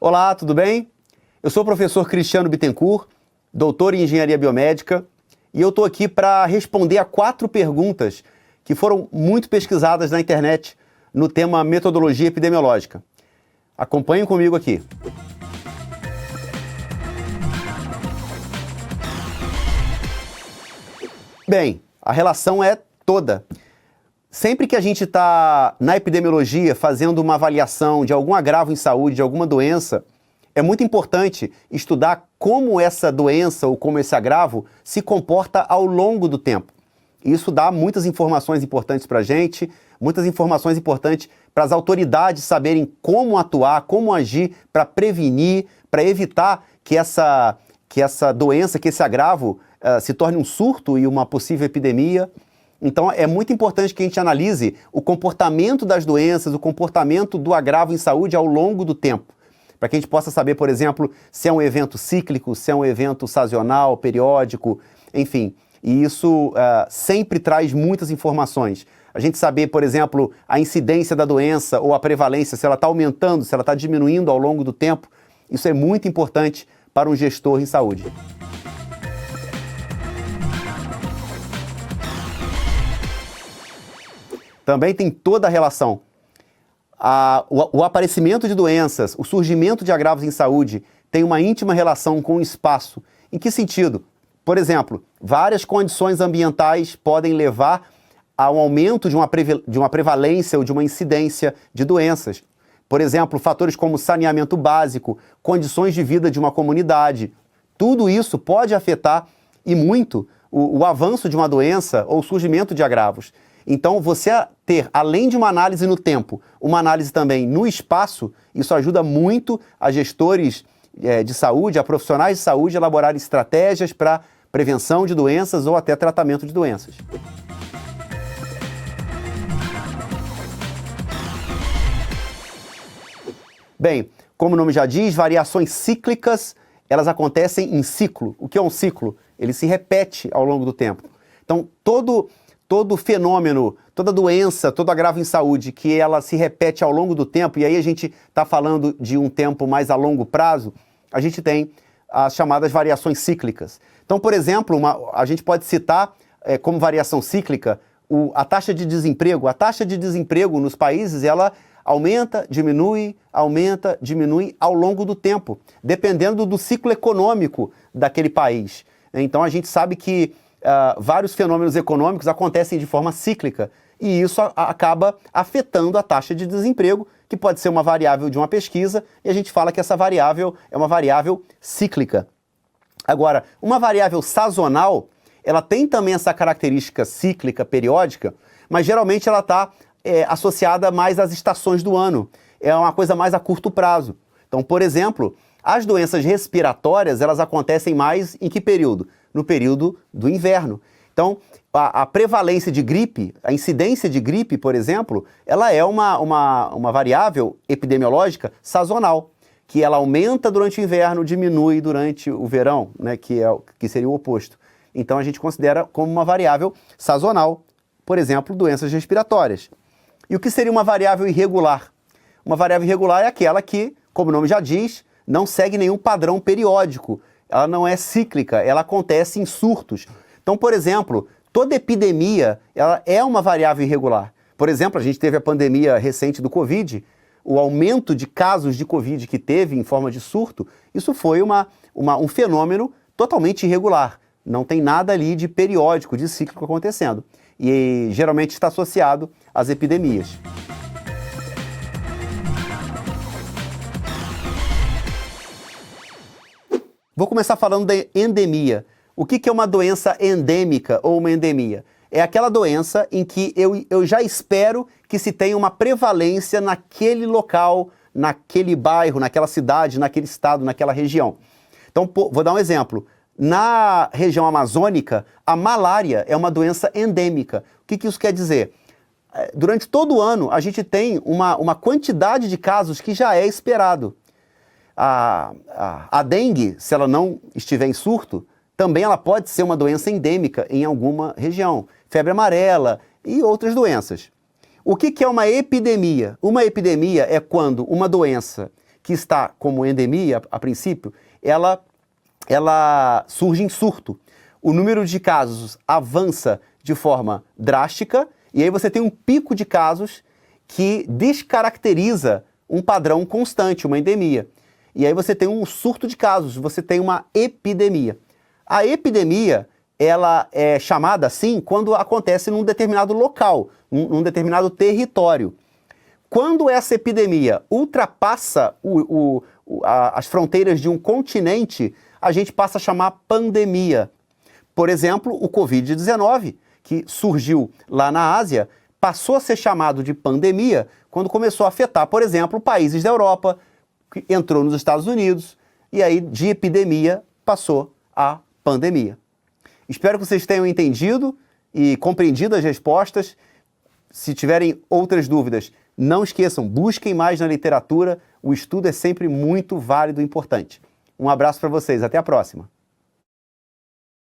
Olá, tudo bem? Eu sou o professor Cristiano Bittencourt, doutor em Engenharia Biomédica, e eu estou aqui para responder a 4 perguntas que foram muito pesquisadas na internet no tema metodologia epidemiológica. Acompanhem comigo aqui. Bem, a relação é toda. Sempre que a gente está na epidemiologia fazendo uma avaliação de algum agravo em saúde, de alguma doença, é muito importante estudar como essa doença ou como esse agravo se comporta ao longo do tempo. Isso dá muitas informações importantes para a gente, muitas informações importantes para as autoridades saberem como atuar, como agir para prevenir, para evitar que essa doença, que esse agravo se torne um surto e uma possível epidemia. Então é muito importante que a gente analise o comportamento das doenças, o comportamento do agravo em saúde ao longo do tempo, para que a gente possa saber, por exemplo, se é um evento cíclico, se é um evento sazonal, periódico, enfim. E isso sempre traz muitas informações. A gente saber, por exemplo, a incidência da doença ou a prevalência, se ela está aumentando, se ela está diminuindo ao longo do tempo, isso é muito importante para um gestor em saúde. Também tem toda a relação. O aparecimento de doenças, o surgimento de agravos em saúde tem uma íntima relação com o espaço. Em que sentido? Por exemplo, várias condições ambientais podem levar ao aumento de uma prevalência ou de uma incidência de doenças. Por exemplo, fatores como saneamento básico, condições de vida de uma comunidade. Tudo isso pode afetar e muito o avanço de uma doença ou o surgimento de agravos. Então, você ter, além de uma análise no tempo, uma análise também no espaço, isso ajuda muito a gestores de saúde, a profissionais de saúde, a elaborar estratégias para prevenção de doenças ou até tratamento de doenças. Bem, como o nome já diz, variações cíclicas, elas acontecem em ciclo. O que é um ciclo? Ele se repete ao longo do tempo. Então, todo fenômeno, toda doença, todo agravo em saúde que ela se repete ao longo do tempo, e aí a gente está falando de um tempo mais a longo prazo, a gente tem as chamadas variações cíclicas. Então, por exemplo, a gente pode citar como variação cíclica a taxa de desemprego. A taxa de desemprego nos países, ela aumenta, diminui ao longo do tempo, dependendo do ciclo econômico daquele país. Então, a gente sabe que vários fenômenos econômicos acontecem de forma cíclica e isso acaba afetando a taxa de desemprego, que pode ser uma variável de uma pesquisa, e a gente fala que essa variável é uma variável cíclica. Agora, uma variável sazonal, ela tem também essa característica cíclica, periódica, mas geralmente ela está associada mais às estações do ano. É uma coisa mais a curto prazo. Então, por exemplo, as doenças respiratórias, elas acontecem mais em que período? No período do inverno. Então, a prevalência de gripe, a incidência de gripe, por exemplo, ela é uma variável epidemiológica sazonal, que ela aumenta durante o inverno, diminui durante o verão, né, que seria o oposto. Então, a gente considera como uma variável sazonal, por exemplo, doenças respiratórias. E o que seria uma variável irregular? Uma variável irregular é aquela que, como o nome já diz, não segue nenhum padrão periódico. Ela não é cíclica, ela acontece em surtos. Então, por exemplo, toda epidemia ela é uma variável irregular. Por exemplo, a gente teve a pandemia recente do Covid, o aumento de casos de Covid que teve em forma de surto, isso foi um fenômeno totalmente irregular. Não tem nada ali de periódico, de cíclico acontecendo. E geralmente está associado às epidemias. Vou começar falando da endemia. O que é uma doença endêmica ou uma endemia? É aquela doença em que eu já espero que se tenha uma prevalência naquele local, naquele bairro, naquela cidade, naquele estado, naquela região. Então, vou dar um exemplo. Na região amazônica, a malária é uma doença endêmica. O que isso quer dizer? Durante todo o ano, a gente tem uma quantidade de casos que já é esperado. A dengue, se ela não estiver em surto, também ela pode ser uma doença endêmica em alguma região. Febre amarela e outras doenças. O que é uma epidemia? Uma epidemia é quando uma doença que está como endemia, a princípio, ela surge em surto. O número de casos avança de forma drástica e aí você tem um pico de casos que descaracteriza um padrão constante, uma endemia. E aí você tem um surto de casos, você tem uma epidemia. A epidemia, ela é chamada assim quando acontece num determinado local, num determinado território. Quando essa epidemia ultrapassa as fronteiras de um continente, a gente passa a chamar pandemia. Por exemplo, o Covid-19, que surgiu lá na Ásia, passou a ser chamado de pandemia quando começou a afetar, por exemplo, países da Europa, que entrou nos Estados Unidos, e aí de epidemia passou a pandemia. Espero que vocês tenham entendido e compreendido as respostas. Se tiverem outras dúvidas, não esqueçam, busquem mais na literatura, o estudo é sempre muito válido e importante. Um abraço para vocês, até a próxima.